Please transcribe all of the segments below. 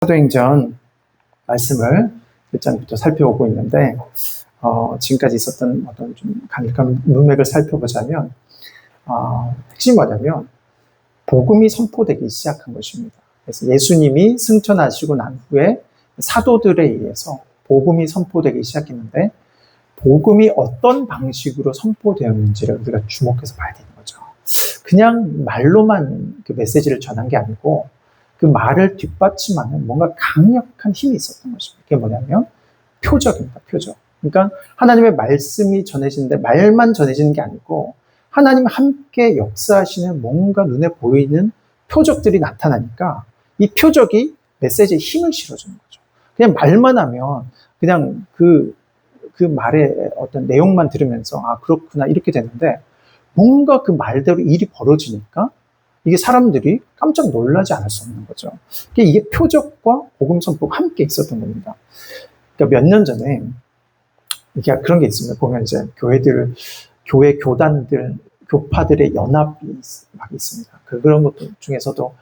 사도행전 말씀을 1장부터 살펴보고 있는데, 지금까지 있었던 어떤 좀 간략한 문맥을 살펴보자면, 핵심이 뭐냐면, 복음이 선포되기 시작한 것입니다. 그래서 예수님이 승천하시고 난 후에 사도들에 의해서 복음이 선포되기 시작했는데, 복음이 어떤 방식으로 선포되었는지를 우리가 주목해서 봐야 되는 거죠. 그냥 말로만 그 메시지를 전한 게 아니고, 그 말을 뒷받침하는 뭔가 강력한 힘이 있었던 것입니다. 그게 뭐냐면 표적입니다. 표적. 그러니까 하나님의 말씀이 전해지는데 말만 전해지는 게 아니고 하나님 함께 역사하시는 뭔가 눈에 보이는 표적들이 나타나니까 이 표적이 메시지에 힘을 실어주는 거죠. 그냥 말만 하면 그냥 그 말의 어떤 내용만 들으면서 그렇구나 이렇게 되는데, 뭔가 그 말대로 일이 벌어지니까 이게 사람들이 깜짝 놀라지 않을 수 없는 거죠. 이게 표적과 복음 선포가 함께 있었던 겁니다. 그러니까 몇 년 전에 이게 그런 게 있습니다. 보면 이제 교회 교단들, 교파들의 연합이 막 있습니다. 그런 것 중에서도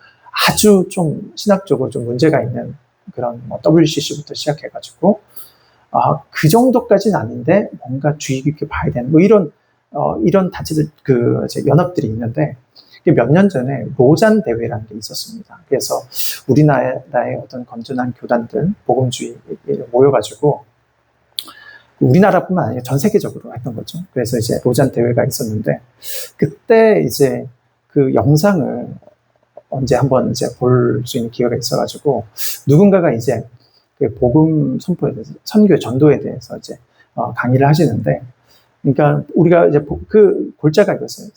아주 좀 신학적으로 좀 문제가 있는 그런 WCC부터 시작해가지고 그 정도까지는 아닌데 뭔가 주의 깊게 봐야 되는 이런 단체들 연합들이 있는데, 몇 년 전에 로잔 대회라는 게 있었습니다. 그래서 우리나라의 어떤 건전한 교단들, 복음주의 모여가지고 우리나라뿐만 아니라 전 세계적으로 했던 거죠. 그래서 이제 로잔 대회가 있었는데, 그때 이제 그 영상을 언제 한번 이제 볼 수 있는 기회가 있어가지고 누군가가 이제 그 복음 선포에 대해서, 선교 전도에 대해서 이제 강의를 하시는데, 그러니까 우리가 이제 그 골자가 이거였어요.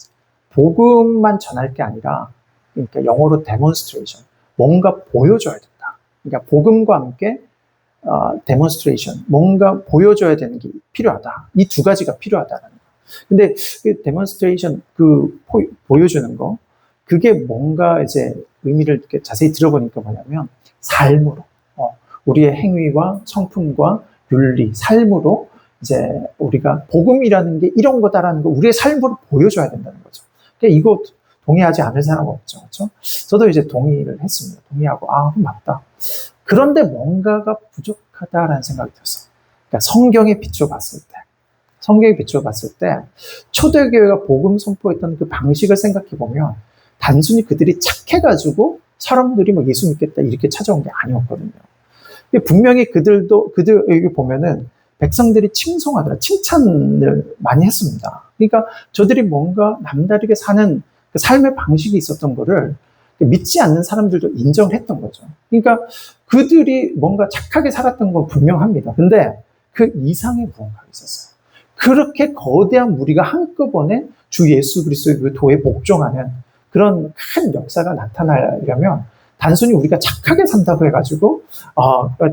복음만 전할 게 아니라, 그러니까 영어로 demonstration, 뭔가 보여줘야 된다. 그러니까 복음과 함께 demonstration, 뭔가 보여줘야 되는 게 필요하다. 이 두 가지가 필요하다는 거. 근데 그 demonstration, 보여주는 거, 그게 뭔가 이제 의미를 이렇게 자세히 들어보니까 뭐냐면 삶으로, 우리의 행위와 성품과 윤리, 삶으로 이제 우리가 복음이라는 게 이런 거다라는 거 우리의 삶으로 보여줘야 된다는 거죠. 이거 동의하지 않을 사람 없죠. 그렇죠? 저도 이제 동의를 했습니다. 동의하고, 맞다. 그런데 뭔가가 부족하다라는 생각이 들었어요. 그러니까 성경에 비춰봤을 때, 초대교회가 복음 선포했던 그 방식을 생각해보면, 단순히 그들이 착해가지고 사람들이 뭐 예수 믿겠다 이렇게 찾아온 게 아니었거든요. 분명히 여기 보면은 백성들이 칭송하더라, 칭찬을 많이 했습니다. 그러니까 저들이 뭔가 남다르게 사는 그 삶의 방식이 있었던 거를 믿지 않는 사람들도 인정을 했던 거죠. 그러니까 그들이 뭔가 착하게 살았던 건 분명합니다. 근데 그 이상의 무언가가 있었어요. 그렇게 거대한 무리가 한꺼번에 주 예수 그리스도의 그 도에 복종하는 그런 큰 역사가 나타나려면 단순히 우리가 착하게 산다고 해가지고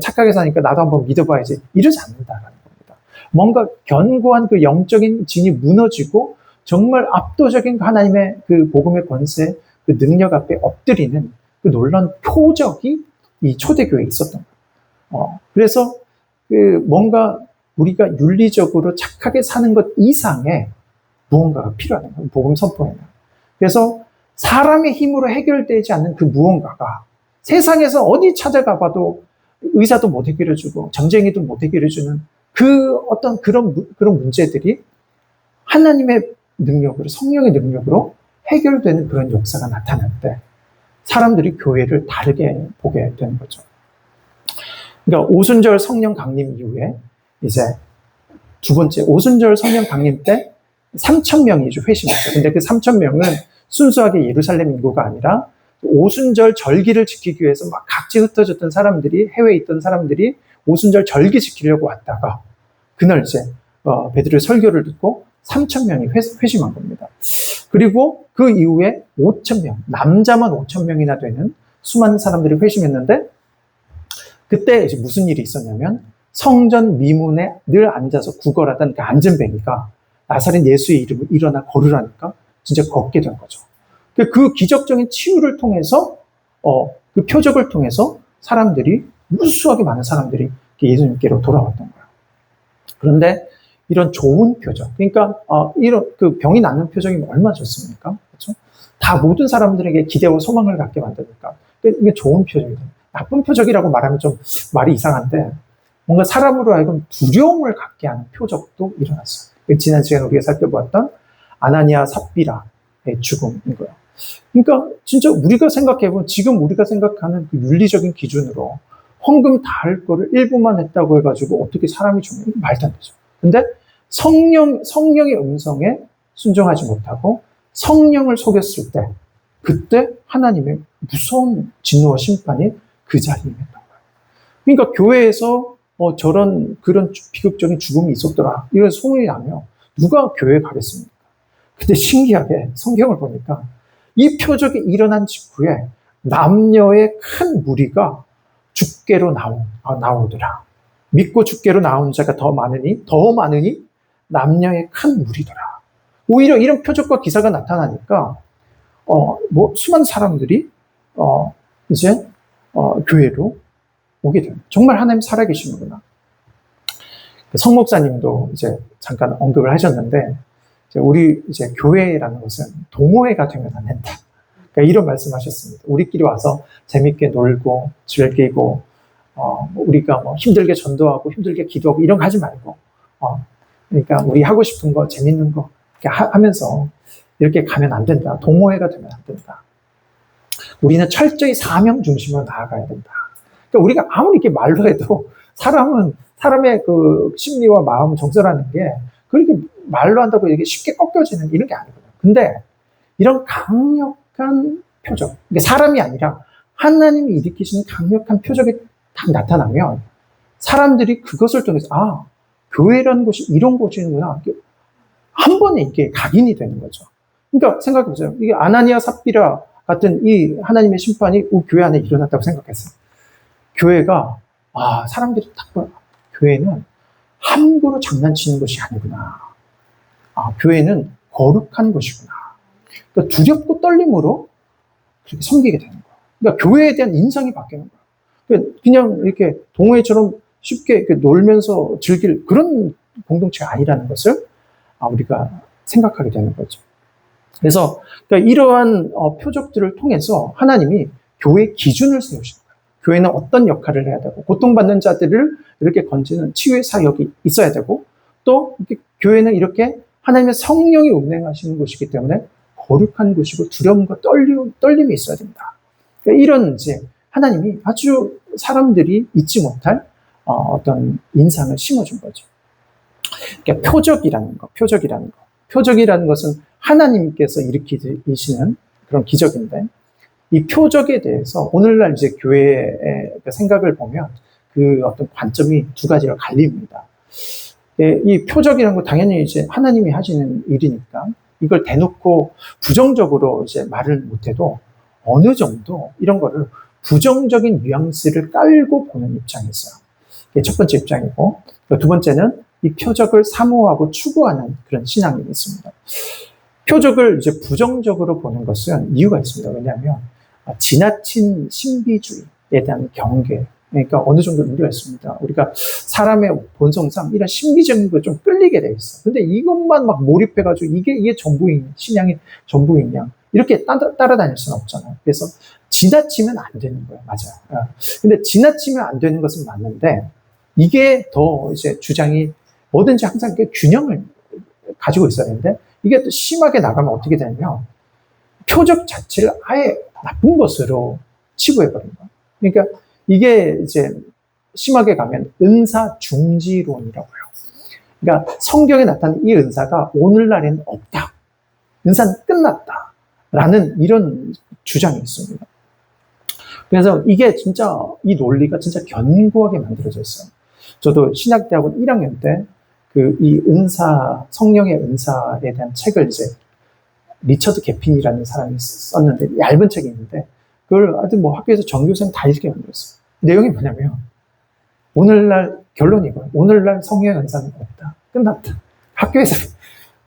착하게 사니까 나도 한번 믿어봐야지 이러지 않는다라는 겁니다. 뭔가 견고한 그 영적인 진이 무너지고 정말 압도적인 하나님의 그 복음의 권세, 그 능력 앞에 엎드리는 그 놀라운 표적이 이 초대교회에 있었던 거예요. 그래서 뭔가 우리가 윤리적으로 착하게 사는 것 이상의 무언가가 필요하다는 거예요. 복음 선포에는. 그래서 사람의 힘으로 해결되지 않는 그 무언가가 세상에서 어디 찾아가 봐도 의사도 못 해결해주고 전쟁이도 못 해결해주는 그런 문제들이 하나님의 능력으로, 성령의 능력으로 해결되는 그런 역사가 나타날 때 사람들이 교회를 다르게 보게 되는 거죠. 그러니까 오순절 성령 강림 이후에 이제 두 번째 오순절 성령 강림 때 3,000명이 회심했죠. 근데 그 3,000명은 순수하게 예루살렘 인구가 아니라 오순절 절기를 지키기 위해서 막 각지 흩어졌던 사람들이, 해외에 있던 사람들이 오순절 절기 지키려고 왔다가 그날 이제 베드로의 설교를 듣고 3,000명이 회심한 겁니다. 그리고 그 이후에 5,000명, 남자만 5,000명이나 되는 수많은 사람들이 회심했는데, 그때 이제 무슨 일이 있었냐면 성전 미문에 늘 앉아서 구걸하던 그 앉은뱅이가 나사렛 예수의 이름을 일어나 걸으라니까 진짜 걷게 된 거죠. 그 기적적인 치유를 통해서, 그 표적을 통해서 사람들이, 무수하게 많은 사람들이 예수님께로 돌아왔던 거예요. 그런데 이런 좋은 표적, 그러니까, 이런 그 병이 낫는 표적이 얼마나 좋습니까? 그렇죠? 다 모든 사람들에게 기대와 소망을 갖게 만드니까. 이게 좋은 표적이다. 나쁜 표적이라고 말하면 좀 말이 이상한데 뭔가 사람으로 하여금 두려움을 갖게 하는 표적도 일어났어요. 지난 시간에 우리가 살펴보았던 아나니아 삽비라의 죽음인 거예요. 그러니까 진짜 우리가 생각해보면 지금 우리가 생각하는 그 윤리적인 기준으로 헌금 다 할 거를 일부만 했다고 해가지고 어떻게 사람이 죽는 게 말도 안 되죠. 근데 성령의 음성에 순종하지 못하고 성령을 속였을 때 그때 하나님의 무서운 진노와 심판이 그 자리에 있는 거예요. 그러니까 교회에서 그런 비극적인 죽음이 있었더라 이런 소문이 나면 누가 교회에 가겠습니까? 근데 신기하게 성경을 보니까 이 표적이 일어난 직후에 남녀의 큰 무리가 죽게로 나오더라. 믿고 죽게로 나온 자가 더 많으니 남녀의 큰 무리더라. 오히려 이런 표적과 기사가 나타나니까 수많은 사람들이 이제 교회로 오게 됩니다. 정말 하나님 살아계시는구나. 성 목사님도 이제 잠깐 언급을 하셨는데 우리 이제 교회라는 것은 동호회가 되면 안 된다. 그러니까 이런 말씀하셨습니다. 우리끼리 와서 재밌게 놀고 즐기고 우리가 뭐 힘들게 전도하고 힘들게 기도하고 이런 거 하지 말고 그러니까 우리 하고 싶은 거 재밌는 거 이렇게 하면서 이렇게 가면 안 된다. 동호회가 되면 안 된다. 우리는 철저히 사명 중심으로 나아가야 된다. 그러니까 우리가 아무리 이렇게 말로 해도 사람의 그 심리와 마음 정서라는 게 그렇게 말로 한다고 이게 쉽게 꺾여지는 이런 게 아니거든요. 근데 이런 강력한 표적, 이게 사람이 아니라 하나님이 일으키시는 강력한 표적이 딱 나타나면 사람들이 그것을 통해서 교회라는 곳이 이런 곳이구나. 한 번에 이게 각인이 되는 거죠. 그러니까 생각해보세요. 이게 아나니아 삽비라 같은 이 하나님의 심판이 교회 안에 일어났다고 생각했어요. 교회가 사람들이 딱 봐요. 교회는 함부로 장난치는 것이 아니구나. 교회는 거룩한 것이구나. 그러니까 두렵고 떨림으로 그렇게 섬기게 되는 거예요. 그러니까 교회에 대한 인상이 바뀌는 거예요. 그냥 이렇게 동호회처럼 쉽게 이렇게 놀면서 즐길 그런 공동체가 아니라는 것을 우리가 생각하게 되는 거죠. 그래서 그러니까 이러한 표적들을 통해서 하나님이 교회의 기준을 세우시는 거예요. 교회는 어떤 역할을 해야 되고 고통받는 자들을 이렇게 건지는 치유의 사역이 있어야 되고 또 이렇게 교회는 이렇게 하나님의 성령이 운행하시는 곳이기 때문에 거룩한 곳이고 두려움과 떨림이 있어야 됩니다. 그러니까 이런 이제 하나님이 아주 사람들이 잊지 못할 어떤 인상을 심어준 거죠. 그러니까 표적이라는 것은 하나님께서 일으키시는 그런 기적인데 이 표적에 대해서 오늘날 이제 교회의 생각을 보면 그 어떤 관점이 두 가지로 갈립니다. 이 표적이라는 거 당연히 이제 하나님이 하시는 일이니까 이걸 대놓고 부정적으로 이제 말을 못해도 어느 정도 이런 거를 부정적인 뉘앙스를 깔고 보는 입장이 있어요. 이게 첫 번째 입장이고 두 번째는 이 표적을 사모하고 추구하는 그런 신앙이 있습니다. 표적을 이제 부정적으로 보는 것은 이유가 있습니다. 왜냐하면 지나친 신비주의에 대한 경계, 그러니까 어느 정도 우려가 있습니다. 우리가 사람의 본성상 이런 신비적인 거 좀 끌리게 돼 있어. 근데 이것만 막 몰입해가지고 이게 전부인, 신앙이 전부이냐. 이렇게 따라다닐 수는 없잖아요. 그래서 지나치면 안 되는 거예요. 맞아요. 근데 지나치면 안 되는 것은 맞는데 이게 더 이제 주장이 뭐든지 항상 균형을 가지고 있어야 되는데 이게 또 심하게 나가면 어떻게 되냐면 표적 자체를 아예 나쁜 것으로 치부해버린 거예요. 그러니까 이게 이제 심하게 가면 은사 중지론이라고 해요. 그러니까 성경에 나타난 이 은사가 오늘날에는 없다. 은사는 끝났다. 라는 이런 주장이 있습니다. 그래서 이게 진짜 이 논리가 진짜 견고하게 만들어져 있어요. 저도 신학대학원 1학년 때 이 은사, 성령의 은사에 대한 책을 이제 리처드 게핀이라는 사람이 썼는데 얇은 책이 있는데 그걸 하여튼 뭐 학교에서 전교생 다 읽게 만들었어요. 내용이 뭐냐면 오늘날 결론이 이거예요. 오늘날 성령의 은사는 없다. 끝났다. 학교에서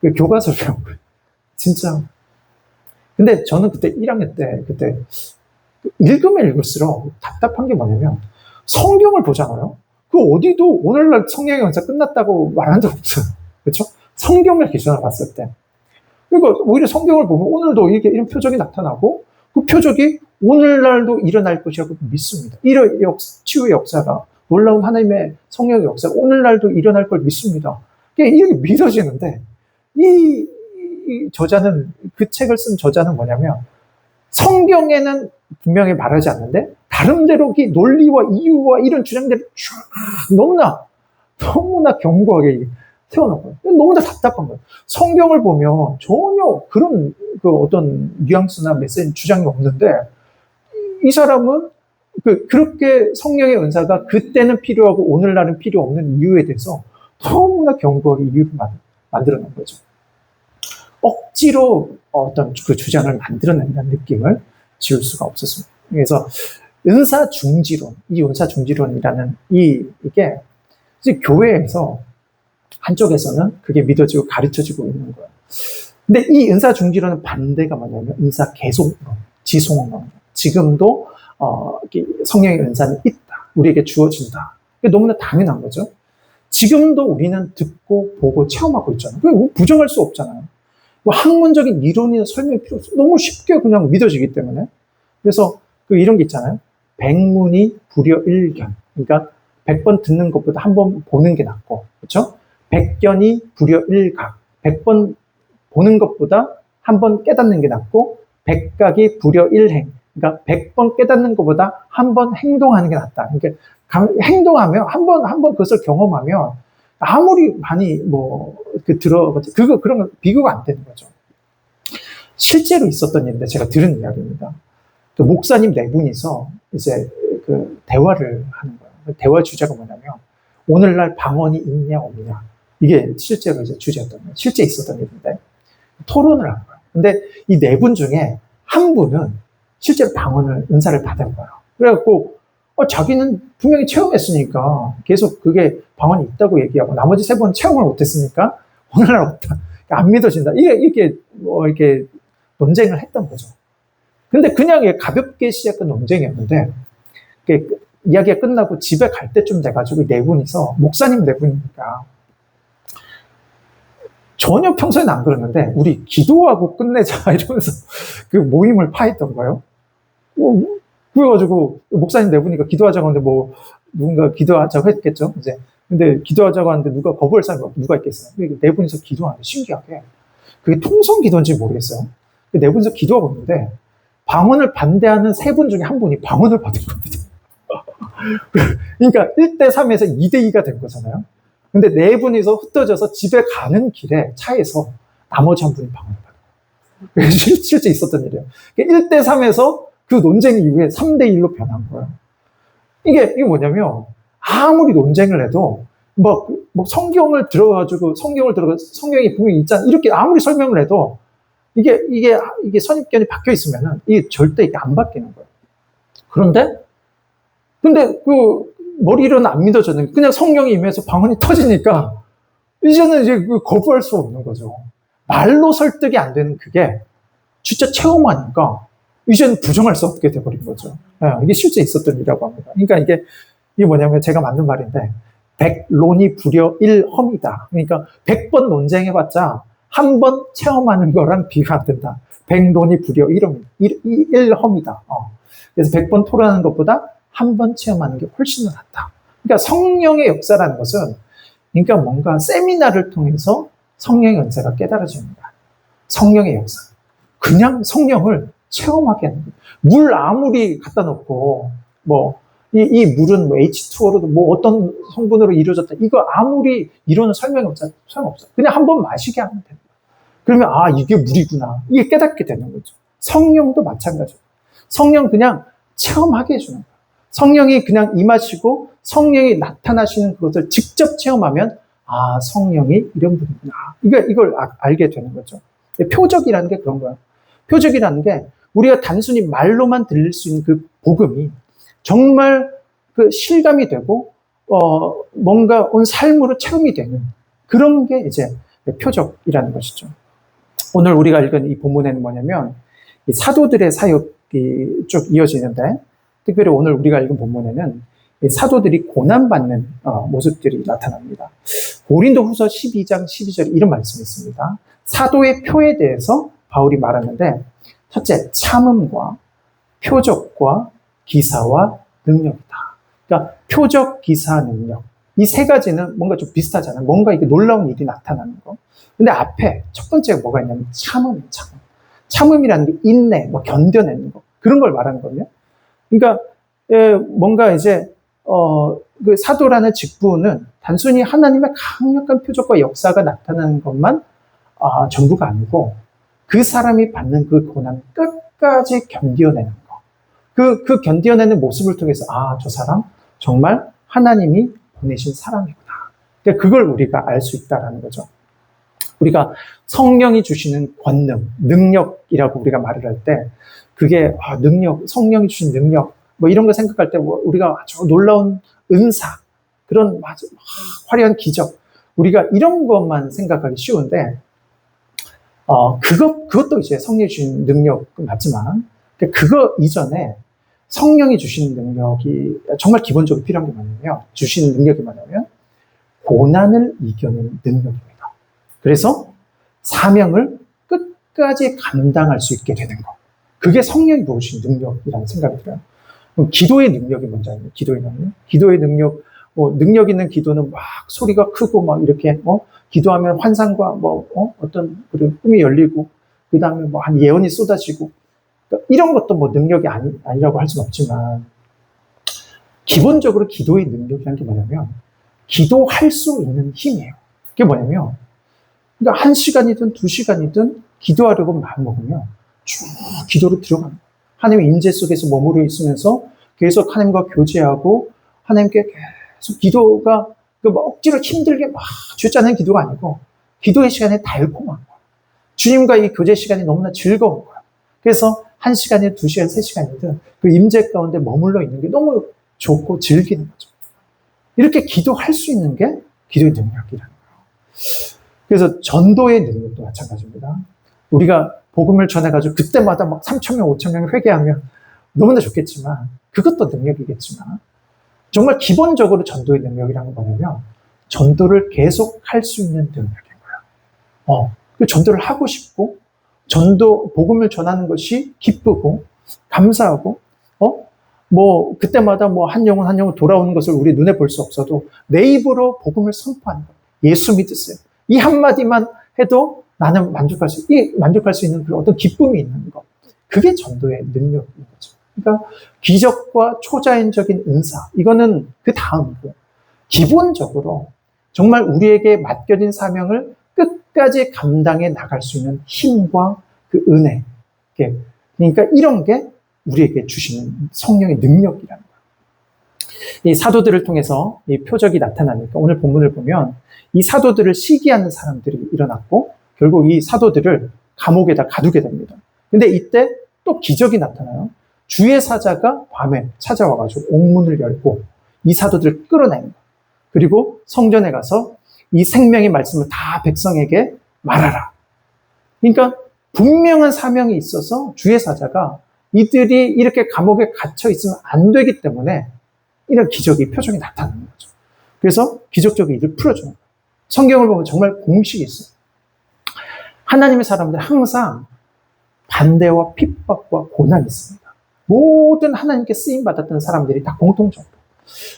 그 교과서를 배운 거예요. 진짜. 근데 저는 그때 1학년 때 그때 읽으면 읽을수록 답답한 게 뭐냐면 성경을 보잖아요. 그 어디도 오늘날 성령의 은사 끝났다고 말한 적 없어요. 그렇죠? 성경을 기준으로 봤을 때. 그러니까 오히려 성경을 보면 오늘도 이런 표적이 나타나고 그 표적이 오늘날도 일어날 것이라고 믿습니다. 치유의 역사가, 놀라운 하나님의 성령의 역사가 오늘날도 일어날 걸 믿습니다. 이게 믿어지는데, 이 저자는, 그 책을 쓴 저자는 뭐냐면, 성경에는 분명히 말하지 않는데, 다른데로 이 논리와 이유와 이런 주장들을 쫙 너무나 견고하게 세워놓고요. 너무나 답답한 거예요. 성경을 보면 전혀 그런 어떤 뉘앙스나 메시지 주장이 없는데, 이 사람은 그렇게 성령의 은사가 그때는 필요하고 오늘날은 필요 없는 이유에 대해서 너무나 견고하게 이유를 만들어 놓은 거죠. 억지로 어떤 그 주장을 만들어낸다는 느낌을 지울 수가 없었습니다. 그래서 은사 중지론이라는 이게 이제 교회에서 한쪽에서는 그게 믿어지고 가르쳐지고 있는 거예요. 근데 이 은사 중지론은 반대가 뭐냐면 은사 계속론, 지속론. 지금도 성령의 은사는 있다. 우리에게 주어진다. 그게 너무나 당연한 거죠. 지금도 우리는 듣고 보고 체험하고 있잖아요. 그거 부정할 수 없잖아요. 뭐 학문적인 이론이나 설명이 필요 없어. 너무 쉽게 그냥 믿어지기 때문에. 그래서 이런 게 있잖아요. 백문이 불여일견. 그러니까 100번 듣는 것보다 한 번 보는 게 낫고, 그렇죠? 백견이 불여일각. 100번 보는 것보다 한 번 깨닫는 게 낫고, 백각이 불여일행. 그러니까 100번 깨닫는 것보다 한 번 행동하는 게 낫다. 그러니까 행동하면 한 번 그것을 경험하면 아무리 많이 그런 건 비교가 안 되는 거죠. 실제로 있었던 일인데 제가 들은 이야기입니다. 목사님 네 분이서 이제 대화를 하는 거예요. 대화 주제가 뭐냐면 오늘날 방언이 있냐 없냐. 이게 실제로 이제 주제였던 거예요. 실제 있었던 일인데 토론을 한 거예요. 근데 이 네 분 중에 한 분은 실제로 은사를 받은 거예요. 그래갖고 자기는 분명히 체험했으니까 계속 그게 방언이 있다고 얘기하고 나머지 세 분은 체험을 못했으니까 오늘날 없다. 안 믿어진다. 이렇게 논쟁을 했던 거죠. 근데 그냥 가볍게 시작한 논쟁이었는데 이야기가 끝나고 집에 갈 때쯤 돼가지고 네 분이서 목사님 네 분이니까 전혀 평소에는 안 그러는데 우리 기도하고 끝내자 이러면서 그 모임을 파했던 거예요. 그래가지고 목사님 네 분이니까 기도하자고 하는데 누군가 기도하자고 했겠죠. 이제 근데 기도하자고 하는데 누가 거부할 사람이 누가 있겠어요. 네 분이서 기도하는데 신기하게 그게 통성 기도인지 모르겠어요. 네 분이서 기도하고 있는데 방언을 반대하는 세 분 중에 한 분이 방언을 받은 겁니다. 그러니까 1대3에서 2대2가 된 거잖아요. 근데 네 분이서 흩어져서 집에 가는 길에 차에서 나머지 한 분이 방언을 받은 거예요. 실제 있었던 일이에요. 1대3에서 그 논쟁 이후에 3대1로 변한 거예요. 이게 뭐냐면 아무리 논쟁을 해도 성경을 들어가지고 성경이 분명히 있잖아. 이렇게 아무리 설명을 해도 이게 선입견이 박혀 있으면은 이게 절대 안 바뀌는 거예요. 근데 머리로는 안 믿어졌는데 그냥 성령이 임해서 방언이 터지니까 이제는 거부할 수 없는 거죠. 말로 설득이 안 되는 그게 진짜 체험하니까 이제는 부정할 수 없게 돼버린 거죠. 이게 실제 있었던 일이라고 합니다. 그러니까 이게 뭐냐면 제가 만든 말인데 백론이 불여일험이다. 그러니까 100번 논쟁해봤자 한 번 체험하는 거랑 비교가 안 된다. 백론이 불여일험이다. 그래서 100번 토론하는 것보다 한 번 체험하는 게 훨씬 더 낫다. 그러니까 성령의 역사라는 것은 그러니까 뭔가 세미나를 통해서 성령의 은사가 깨달아집니다. 성령의 역사. 그냥 성령을 체험하게 하는 거예요. 물 아무리 갖다 놓고 이 물은 H2O로도 어떤 성분으로 이루어졌다. 이거 아무리 이론은 설명이 없잖아요. 소용없어요. 그냥 한 번 마시게 하면 됩니다. 그러면 이게 물이구나. 이게 깨닫게 되는 거죠. 성령도 마찬가지예요. 성령 그냥 체험하게 해주는 거예요. 성령이 그냥 임하시고 성령이 나타나시는 그것을 직접 체험하면 성령이 이런 분이구나. 이걸 알게 되는 거죠. 표적이라는 게 그런 거예요. 표적이라는 게 우리가 단순히 말로만 들릴 수 있는 그 복음이 정말 실감이 되고 뭔가 온 삶으로 체험이 되는 그런 게 이제 표적이라는 것이죠. 오늘 우리가 읽은 이 본문에는 뭐냐면 이 사도들의 사역이 쭉 이어지는데 특별히 오늘 우리가 읽은 본문에는 이 사도들이 고난받는 모습들이 나타납니다. 고린도후서 12장 12절에 이런 말씀이 있습니다. 사도의 표에 대해서 바울이 말하는데 첫째, 참음과 표적과 기사와 능력이다. 그러니까 표적, 기사, 능력. 이 세 가지는 뭔가 좀 비슷하잖아요. 뭔가 이게 놀라운 일이 나타나는 거. 근데 앞에 첫 번째가 뭐가 있냐면 참음이에요, 참음. 참음이라는 게 인내, 뭐 견뎌내는 거. 그런 걸 말하는 거거든요. 그러니까, 뭔가 이제, 그 사도라는 직분은 단순히 하나님의 강력한 표적과 역사가 나타나는 것만, 전부가 아니고, 그 사람이 받는 그 고난을 끝까지 견뎌내는 거. 그 견뎌내는 모습을 통해서, 저 사람 정말 하나님이 보내신 사람이구나. 그러니까 그걸 우리가 알 수 있다라는 거죠. 우리가 성령이 주시는 권능, 능력이라고 우리가 말을 할 때, 그게, 능력, 성령이 주신 능력, 뭐 이런 거 생각할 때, 우리가 아주 놀라운 은사, 그런 화려한 기적, 우리가 이런 것만 생각하기 쉬운데, 그것도 이제 성령이 주신 능력은 맞지만, 그거 이전에 성령이 주신 능력이 정말 기본적으로 필요한 게 뭐냐면, 주시는 능력이 뭐냐면, 고난을 이겨내는 능력입니다. 그래서 사명을 끝까지 감당할 수 있게 되는 거. 그게 성령이 부으신 능력이라는 생각이 들어요. 그럼 기도의 능력이 뭔지 아니에요? 기도의 능력? 기도의 능력, 능력 있는 기도는 막 소리가 크고 막 이렇게, 기도하면 환상과 어떤 꿈이 열리고, 그 다음에 한 예언이 쏟아지고, 그러니까 이런 것도 능력이 아니라고 할 수는 없지만, 기본적으로 기도의 능력이라는 게 뭐냐면, 기도할 수 있는 힘이에요. 그게 뭐냐면, 그러니까 1시간이든 2시간이든 기도하려고 마음먹으면 쭉 기도로 들어가는 거예요. 하나님의 임재 속에서 머무르 있으면서 계속 하나님과 교제하고 하나님께 계속 기도가 억지로 힘들게 막 쥐어짜는 기도가 아니고 기도의 시간이 달콤한 거예요. 주님과 이 교제 시간이 너무나 즐거운 거예요. 그래서 1시간이든 2시간, 3시간이든 그 임재 가운데 머물러 있는 게 너무 좋고 즐기는 거죠. 이렇게 기도할 수 있는 게 기도의 능력이라는 거예요. 그래서 전도의 능력도 마찬가지입니다. 우리가 복음을 전해가지고 그때마다 막 3,000명, 5,000명이 회개하면 너무나 좋겠지만 그것도 능력이겠지만 정말 기본적으로 전도의 능력이라는 건 뭐냐면 전도를 계속 할 수 있는 능력인 거예요. 그 전도를 하고 싶고 복음을 전하는 것이 기쁘고 감사하고 그때마다 한 영혼 돌아오는 것을 우리 눈에 볼 수 없어도 내 입으로 복음을 선포하는 거예요. 예수 믿으세요. 이 한마디만 해도 나는 만족할 수 있는 그런 어떤 기쁨이 있는 것. 그게 전도의 능력인 거죠. 그러니까 기적과 초자연적인 은사, 이거는 그 다음이고, 기본적으로 정말 우리에게 맡겨진 사명을 끝까지 감당해 나갈 수 있는 힘과 그 은혜. 그러니까 이런 게 우리에게 주시는 성령의 능력이라는 거예요. 이 사도들을 통해서 이 표적이 나타나니까 오늘 본문을 보면 이 사도들을 시기하는 사람들이 일어났고 결국 이 사도들을 감옥에다 가두게 됩니다. 근데 이때 또 기적이 나타나요. 주의 사자가 밤에 찾아와가지고 옥문을 열고 이 사도들을 끌어냅니다. 그리고 성전에 가서 이 생명의 말씀을 다 백성에게 말하라. 그러니까 분명한 사명이 있어서 주의 사자가 이들이 이렇게 감옥에 갇혀 있으면 안 되기 때문에 이런 기적이, 표적이 나타나는 거죠. 그래서 기적적인 일을 풀어주는 거예요. 성경을 보면 정말 공식이 있어요. 하나님의 사람들 항상 반대와 핍박과 고난이 있습니다. 모든 하나님께 쓰임받았던 사람들이 다 공통적으로.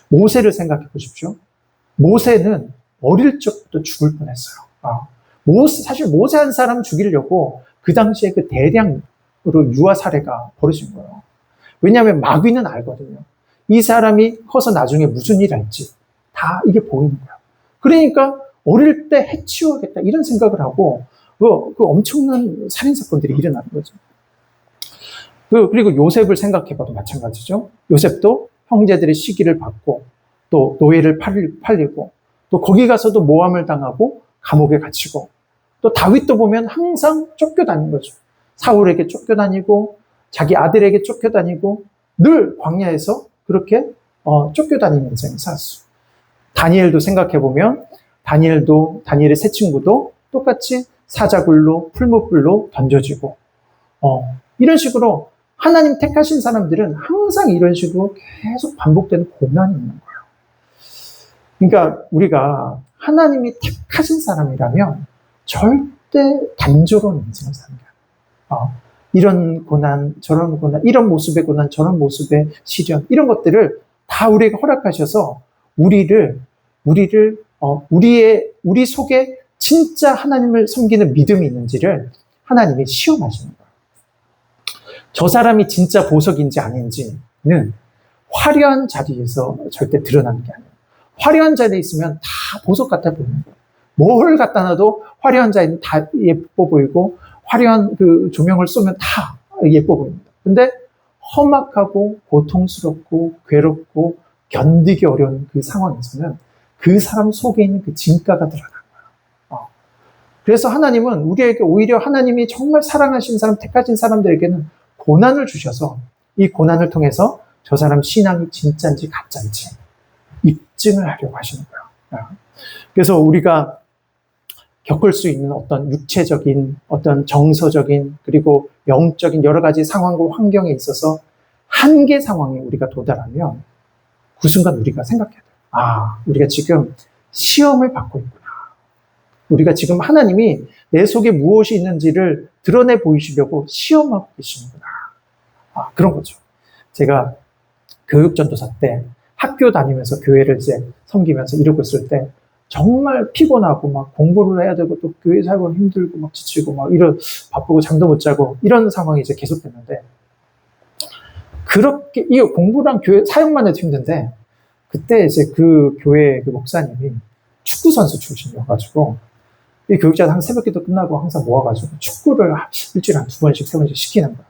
모세를 생각해 보십시오. 모세는 어릴 적부터 죽을 뻔했어요. 사실 모세 한 사람 죽이려고 그 당시에 그 대량으로 유아 살해가 벌어진 거예요. 왜냐하면 마귀는 알거든요. 이 사람이 커서 나중에 무슨 일을 할지 다 이게 보이는 거예요. 그러니까 어릴 때 해치워야겠다 이런 생각을 하고 그 엄청난 살인사건들이 일어나는 거죠. 그리고 요셉을 생각해봐도 마찬가지죠. 요셉도 형제들의 시기를 받고 또 노예를 팔리고 또 거기 가서도 모함을 당하고 감옥에 갇히고 또 다윗도 보면 항상 쫓겨다닌 거죠. 사울에게 쫓겨다니고 자기 아들에게 쫓겨다니고 늘 광야에서 그렇게 쫓겨다니는 인생을 살았어요. 다니엘도 생각해보면 다니엘의 세 친구도 똑같이 사자굴로 풀무불로 던져지고 이런 식으로 하나님 택하신 사람들은 항상 이런 식으로 계속 반복되는 고난이 있는 거예요. 그러니까 우리가 하나님이 택하신 사람이라면 절대 단조로운 인생을 사는 게 아니에요. 이런 고난, 저런 고난, 이런 모습의 고난, 저런 모습의 시련, 이런 것들을 다 우리에게 허락하셔서 우리 속에 진짜 하나님을 섬기는 믿음이 있는지를 하나님이 시험하시는 거예요. 저 사람이 진짜 보석인지 아닌지는 화려한 자리에서 절대 드러나는 게 아니에요. 화려한 자리에 있으면 다 보석 같아 보이는 거예요. 뭘 갖다 놔도 화려한 자리는 다 예뻐 보이고, 화려한 그 조명을 쏘면 다 예뻐 보입니다. 근데 험악하고 고통스럽고 괴롭고 견디기 어려운 그 상황에서는 그 사람 속에 있는 그 진가가 드러나는 거예요. 그래서 하나님은 우리에게 오히려 하나님이 정말 사랑하신 사람, 택하신 사람들에게는 고난을 주셔서 이 고난을 통해서 저 사람 신앙이 진짜인지 가짜인지 입증을 하려고 하시는 거예요. 그래서 우리가 겪을 수 있는 어떤 육체적인, 어떤 정서적인, 그리고 영적인 여러 가지 상황과 환경에 있어서 한계 상황에 우리가 도달하면 그 순간 우리가 생각해야 돼요. 우리가 지금 시험을 받고 있구나. 우리가 지금 하나님이 내 속에 무엇이 있는지를 드러내 보이시려고 시험하고 계시는구나. 그런 거죠. 제가 교육전도사 때 학교 다니면서 교회를 이제 섬기면서 이러고 있을 때 정말 피곤하고 막 공부를 해야 되고 또 교회 살고 힘들고 막 지치고 막 바쁘고 잠도 못 자고 이런 상황이 이제 계속됐는데, 그렇게 이 공부랑 교회 사역만 해도 힘든데, 그때 이제 그 교회 그 목사님이 축구 선수 출신이어가지고 이 교육자 한 새벽기도 끝나고 항상 모아가지고 축구를 일주일에 한 2번씩 3번씩 시키는 거예요.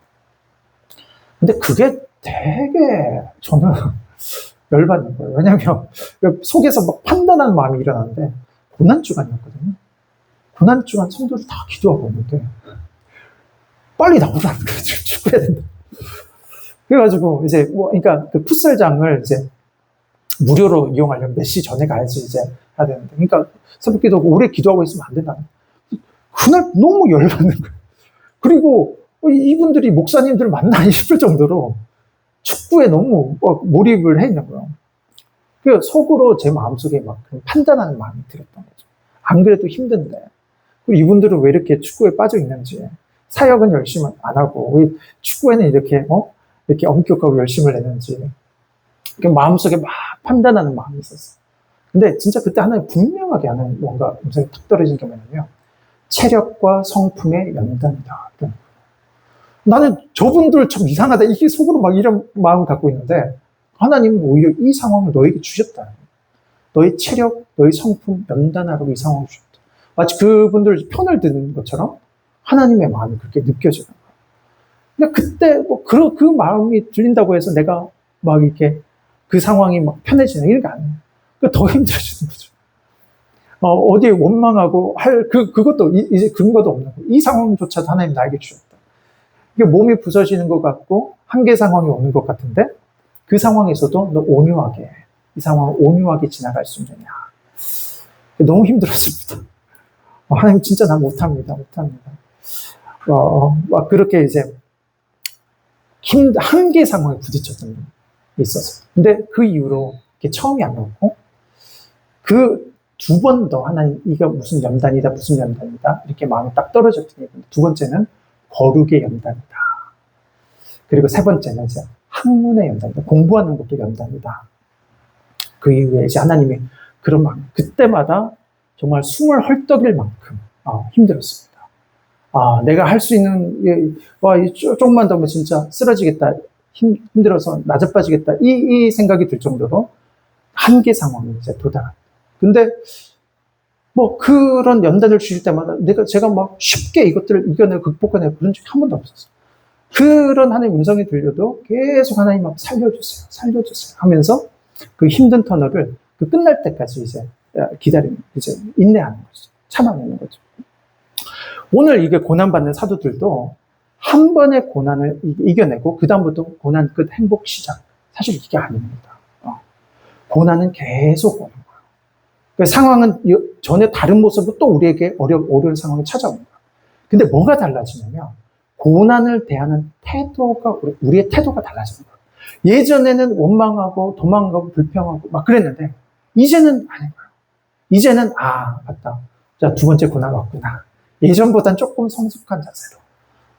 근데 그게 되게 저는 열받는 거예요. 왜냐면 속에서 막 판단하는 마음이 일어나는데, 고난주간이었거든요. 고난주간 성도들 다 기도하고 있는데 빨리 나오라는 거예요. 축구해야 된다. 그래가지고 이제 그러니까 그 풋살장을 이제 무료로 이용하려면 몇 시 전에 가야지 이제 해야 되는데, 그러니까 새벽 기도하고 오래 기도하고 있으면 안 된다. 그날 너무 열받는 거예요. 그리고 이분들이 목사님들 맞나 싶을 정도로 축구에 너무 몰입을 해 있는 거예요. 그 속으로 제 마음속에 막 판단하는 마음이 들었던 거죠. 안 그래도 힘든데 이분들은 왜 이렇게 축구에 빠져 있는지, 사역은 열심히 안 하고 왜 축구에는 이렇게 엄격하고 열심을 내는지 마음속에 막 판단하는 마음이 있었어요. 근데 진짜 그때 하나님 분명하게 하는 뭔가 음성이 탁 떨어진 게 뭐냐면, 체력과 성품의 연단이다. 나는 저분들 참 이상하다, 이게 속으로 막 이런 마음을 갖고 있는데, 하나님은 오히려 이 상황을 너에게 주셨다. 너의 체력, 너의 성품 연단하라고 이 상황을 주셨다. 마치 그분들 편을 드는 것처럼 하나님의 마음이 그렇게 느껴지는 거예요. 근데 그때 그 마음이 들린다고 해서 내가 막 이렇게 그 상황이 막 편해지는 이런 게 아니에요. 더 힘들어지는 거죠. 어디에 원망하고 그것도 이제 근거도 없는 거예요. 이 상황조차도 하나님 나에게 주셨다. 이게 몸이 부서지는 것 같고 한계 상황이 오는 것 같은데, 그 상황에서도 너 온유하게, 이 상황을 온유하게 지나갈 수 있느냐. 너무 힘들었습니다. 하나님 진짜 나 못합니다. 막 그렇게 이제 한계 상황에 부딪혔던 일이 있었어요. 근데 그 이후로 이게 처음이 아니었고, 그 2번 더 하나님, 이거 무슨 연단이다, 이렇게 마음이 딱 떨어졌더니, 2번째는 거룩의 연단이다. 그리고 3번째는 이제 학문의 연단이다. 공부하는 것도 연단이다. 그 이후에 이제 하나님이 그런 마음, 그때마다 정말 숨을 헐떡일 만큼 힘들었습니다. 내가 할 수 있는, 조금만 더 하면 진짜 쓰러지겠다, 힘들어서 나자빠지겠다, 이 생각이 들 정도로 한계 상황에 이제 도달합니다. 근데 그런 연단을 주실 때마다 제가 막 쉽게 이것들을 이겨내고 극복해내고 그런 적이 한 번도 없었어요. 그런 하나님 음성이 들려도 계속 하나님 막 살려주세요 하면서 그 힘든 터널을 끝날 때까지 이제 기다리는, 이제 인내하는 거죠. 참아내는 거죠. 오늘 이게 고난받는 사도들도 한 번의 고난을 이겨내고 그다음부터 고난 끝 행복 시작. 사실 이게 아닙니다. 고난은 계속 오는 거예요. 그 상황은 전혀 다른 모습으로 또 우리에게 어려운 상황이 찾아오는 거예요. 근데 뭐가 달라지냐면, 고난을 대하는 태도가, 우리의 태도가 달라지는 거예요. 예전에는 원망하고 도망가고 불평하고 막 그랬는데, 이제는 아닌 거예요. 이제는 맞다. 자, 2번째 고난 왔구나. 예전보단 조금 성숙한 자세로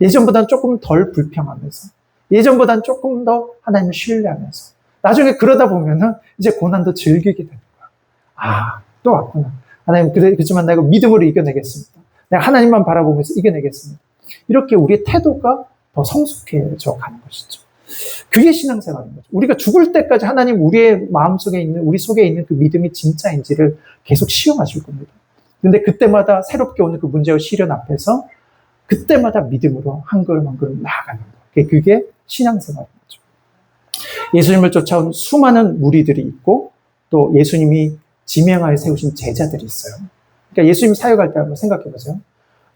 예전보다는 조금 덜 불평하면서, 예전보다는 조금 더 하나님을 신뢰하면서, 나중에 그러다 보면은 이제 고난도 즐기게 되는 거야. 아, 또 왔구나. 하나님, 그렇지만 내가 믿음으로 이겨내겠습니다. 내가 하나님만 바라보면서 이겨내겠습니다. 이렇게 우리의 태도가 더 성숙해져 가는 것이죠. 그게 신앙생활인 거죠. 우리가 죽을 때까지 하나님 우리의 마음속에 있는, 우리 속에 있는 그 믿음이 진짜인지를 계속 시험하실 겁니다. 근데 그때마다 새롭게 오는 그 문제와 시련 앞에서 그때마다 믿음으로 한 걸음 한 걸음 나아가는 거예요. 그게 신앙생활인 거죠. 예수님을 쫓아온 수많은 무리들이 있고 또 예수님이 지명하여 세우신 제자들이 있어요. 그러니까 예수님 사역할 때 한번 생각해 보세요.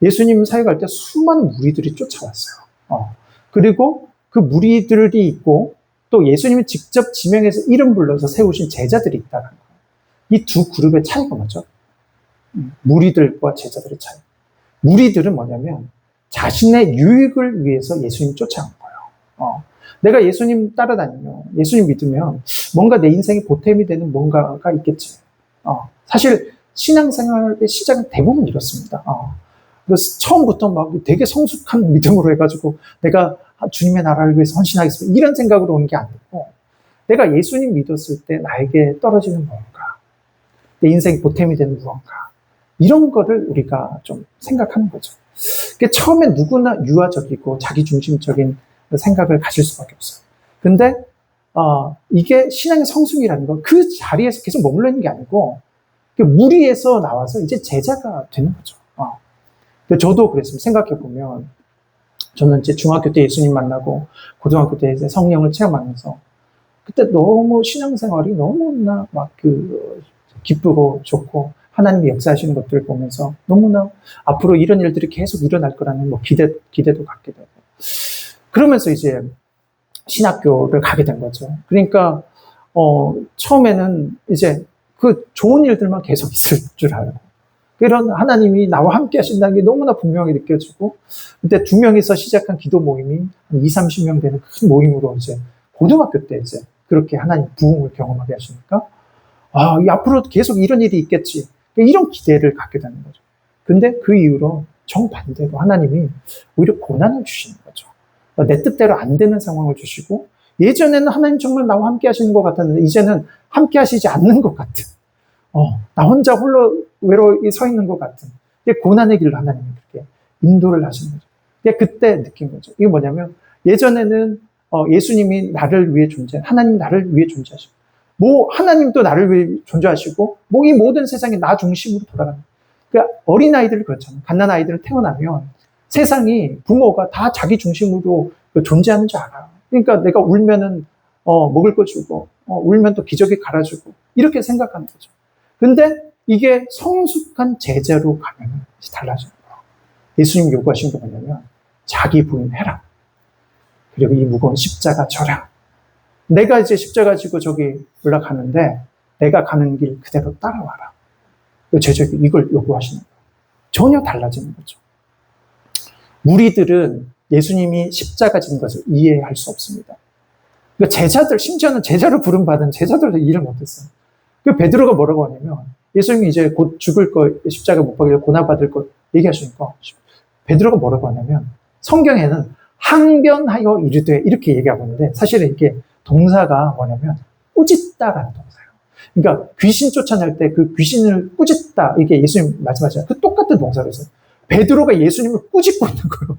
예수님 사역할 때 수많은 무리들이 쫓아왔어요. 그리고 그 무리들이 있고 또 예수님이 직접 지명해서 이름 불러서 세우신 제자들이 있다는 거예요. 이 두 그룹의 차이가 뭐죠? 무리들과 제자들의 차이. 무리들은 뭐냐면 자신의 유익을 위해서 예수님 쫓아온 거예요. 내가 예수님 따라다니며 예수님 믿으면 뭔가 내 인생에 보탬이 되는 뭔가가 있겠지. 사실 신앙생활의 시작은 대부분 이렇습니다. 그래서 처음부터 막 되게 성숙한 믿음으로 해가지고 내가 주님의 나라를 위해서 헌신하겠습니다. 이런 생각으로 오는 게 아니고 내가 예수님 믿었을 때 나에게 떨어지는 무언가, 내 인생에 보탬이 되는 무언가, 이런 거를 우리가 좀 생각하는 거죠. 처음에 누구나 유아적이고 자기중심적인 생각을 가질 수밖에 없어요. 근데 이게 신앙의 성숙이라는 건 그 자리에서 계속 머물러 있는 게 아니고 무리에서 나와서 이제 제자가 되는 거죠. 저도 그랬습니다. 생각해보면 저는 이제 중학교 때 예수님 만나고 고등학교 때 이제 성령을 체험하면서 그때 너무 신앙생활이 너무나 막 기쁘고 좋고 하나님이 역사하시는 것들을 보면서 너무나 앞으로 이런 일들이 계속 일어날 거라는 기대도 갖게 되고 그러면서 이제 신학교를 가게 된 거죠. 그러니까 처음에는 이제 그 좋은 일들만 계속 있을 줄 알고 그런 하나님이 나와 함께 하신다는 게 너무나 분명히 느껴지고 그때 2명이서 시작한 기도 모임이 한 20-30명 되는 큰 모임으로 이제 고등학교 때 이제 그렇게 하나님 부흥을 경험하게 하시니까 이 앞으로 계속 이런 일이 있겠지. 이런 기대를 갖게 되는 거죠. 근데 그 이후로 정반대로 하나님이 오히려 고난을 주시는 거죠. 내 뜻대로 안 되는 상황을 주시고 예전에는 하나님 정말 나와 함께 하시는 것 같았는데 이제는 함께 하시지 않는 것 같은 나 혼자 홀로 외로이 서 있는 것 같은 고난의 길로 하나님이 그렇게 인도를 하시는 거죠. 그때 느낀 거죠. 이게 뭐냐면 예전에는 예수님이 나를 위해 하나님 나를 위해 존재하시고 하나님도 나를 위해 존재하시고 이 모든 세상이 나 중심으로 돌아가는 그러니까 어린아이들 그렇잖아요. 갓난아이들은 태어나면 세상이 부모가 다 자기 중심으로 존재하는 줄 알아요. 그러니까 내가 울면은 먹을 거 주고 울면 또 기저귀 갈아주고 이렇게 생각하는 거죠. 근데 이게 성숙한 제자로 가면 달라지는 거예요. 예수님이 요구하신 게 뭐냐면 자기 부인해라. 그리고 이 무거운 십자가 져라. 내가 이제 십자가 지고 저기 올라가는데 내가 가는 길 그대로 따라와라. 제자에게 이걸 요구하시는 거예요. 전혀 달라지는 거죠. 무리들은 예수님이 십자가 진 것을 이해할 수 없습니다. 그러니까 제자들, 심지어는 제자로 부름받은 제자들도 이해를 못했어요. 베드로가 뭐라고 하냐면 예수님이 이제 곧 죽을 거, 십자가 못 박이고 고난받을 거 얘기하시니까 베드로가 뭐라고 하냐면 성경에는 항변하여 이르되 이렇게 얘기하고 있는데 사실은 이게 동사가 뭐냐면 꾸짖다라는 동사예요. 그러니까 귀신 쫓아낼 때 그 귀신을 꾸짖다 이게 예수님 말씀하시잖아요. 그 똑같은 동사로 있어요. 베드로가 예수님을 꾸짖고 있는 거예요.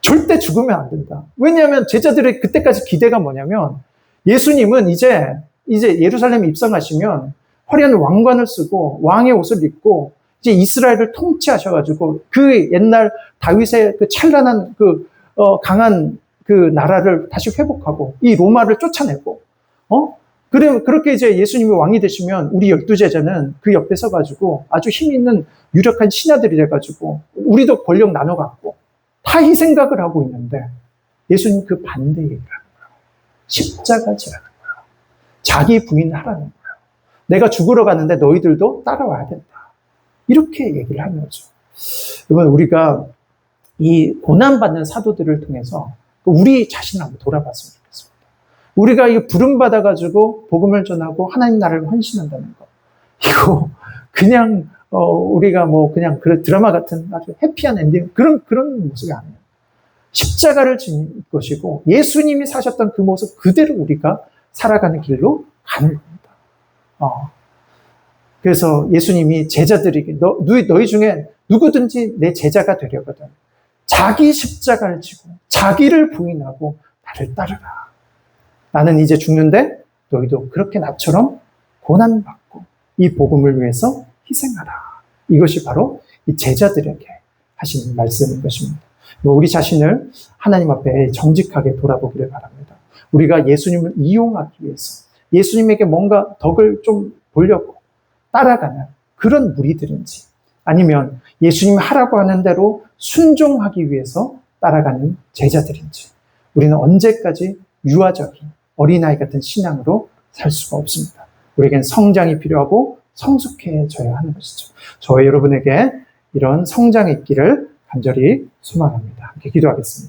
절대 죽으면 안 된다. 왜냐하면 제자들의 그때까지 기대가 뭐냐면 예수님은 이제 예루살렘에 입성하시면 화려한 왕관을 쓰고 왕의 옷을 입고 이제 이스라엘을 통치하셔가지고 그 옛날 다윗의 그 찬란한 강한 그 나라를 다시 회복하고 이 로마를 쫓아내고 그렇게 이제 예수님이 왕이 되시면 우리 12제자는 그 옆에 서가지고 아주 힘 있는 유력한 신하들이 돼가지고 우리도 권력 나눠 갖고 다 이 생각을 하고 있는데 예수님 그 반대 얘기를 하는 거예요. 십자가 지라는 거예요. 자기 부인하라는 거예요. 내가 죽으러 가는데 너희들도 따라와야 된다. 이렇게 얘기를 하는 거죠. 이번 우리가 이 고난받는 사도들을 통해서 우리 자신을 한번 돌아봤으면 좋겠습니다. 우리가 이 부름받아가지고 복음을 전하고 하나님 나라를 헌신한다는 거. 이거 그냥 우리가 뭐 그냥 그 드라마 같은 아주 해피한 엔딩 그런 모습이 아니에요. 십자가를 지닌 것이고 예수님이 사셨던 그 모습 그대로 우리가 살아가는 길로 가는 겁니다. 그래서 예수님이 제자들에게 너희 중에 누구든지 내 제자가 되려거든 자기 십자가를 지고 자기를 부인하고 나를 따르라. 나는 이제 죽는데 너희도 그렇게 나처럼 고난받고 이 복음을 위해서 희생하라. 이것이 바로 이 제자들에게 하시는 말씀인 것입니다. 우리 자신을 하나님 앞에 정직하게 돌아보기를 바랍니다. 우리가 예수님을 이용하기 위해서 예수님에게 뭔가 덕을 좀 보려고 따라가는 그런 무리들인지 아니면 예수님이 하라고 하는 대로 순종하기 위해서 따라가는 제자들인지 우리는 언제까지 유아적인 어린아이 같은 신앙으로 살 수가 없습니다. 우리에겐 성장이 필요하고 성숙해져야 하는 것이죠. 저와 여러분에게 이런 성장의 길을 간절히 소망합니다. 함께 기도하겠습니다.